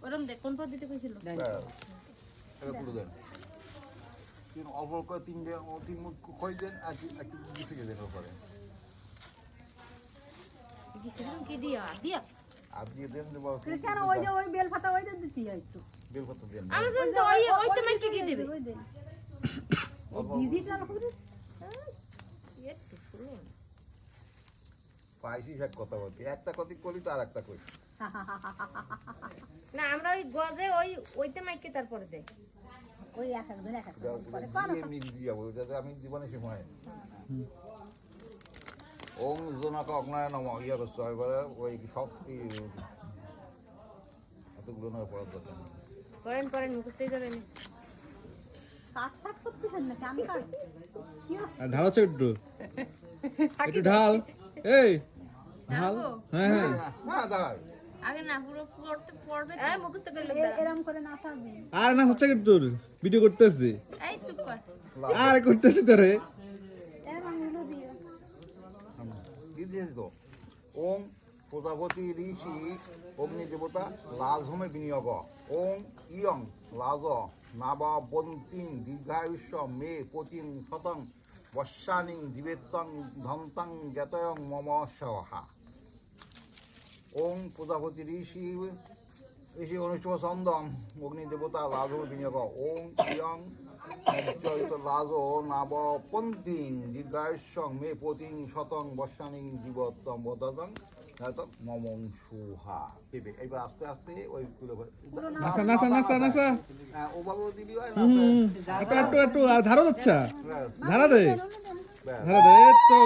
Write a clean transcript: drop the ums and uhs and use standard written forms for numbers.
ওরম দেখ কোন পদ্ধতি কইছিল এটা পুরো দেন তিন অল্প করে তিন মুখ খই দেন আর কিছু দেন ওপরে কি দিয়া দিয়া আর দিয়ে দেন কেন ওই যে ওই বেল পাতা ওই যে দিতে একটু বেল পাতা দেন আমরা তো ওই তো মাইকে কি দিবে ওই দেন ডিজিটাল করে একটু শুনুন পাইছি এক কথা বলছি একটা কথা করি তো আর একটা কই না আমরা ওই গজে ওইতে মাইকে তারপরে দেই ওই এক একজন এক এক করে এমনি দিয়ে যাবো যাতে আমি জীবনে সময় ওম জোনাকা অগ্নায় নম ইয়া করতে হয় এবারে ওই সব এতগুলো না পড়ার দরকার করেন মুখস্থই যাবেন কাট কাট করতেছেন নাকি আমি কাট কি ঢাল আছে একটু ঢাল এই ঢাল হ্যাঁ না দাঁড়াই আগে না পুরো পড়বে মুখস্থ করলে এরকম করে না থাকবে আর না হচ্ছে কি তোর ভিডিও করতেছিস এই চুপ কর আর করতেছিস তোরে এরকম গুলো দিও দিয়েছি তো ওম প্রজাপতি ঋষি অগ্নি দেবতা লাজহমে বিনিয়োগ ওম ইয়ং লাজ নাবন্তিং দীর্ঘায়ুষ্য মে পতিং শতং বর্ষানিং জীবেত্তং ধন্তাং জ্ঞাতয়ং মম সহা ওম প্রজাপতি ঋষি অনুষ্ঠব ছন্দম অগ্নি দেবতা লাজহমে বিনিয়োগ ওম ইয়ং জয়িত লাজ নাবপন্তিং দীর্ঘায়ুষ্যং মে পতিং শতং বর্ষানিং জীবত্তম বদতং মমং সুহা পেবে এবার আস্তে আস্তে ওইগুলো নাসা ওভাবেও দিবি হয় একটু আর ধারা যাচ্ছে না ধারা দে দেন ধারা দে এই তো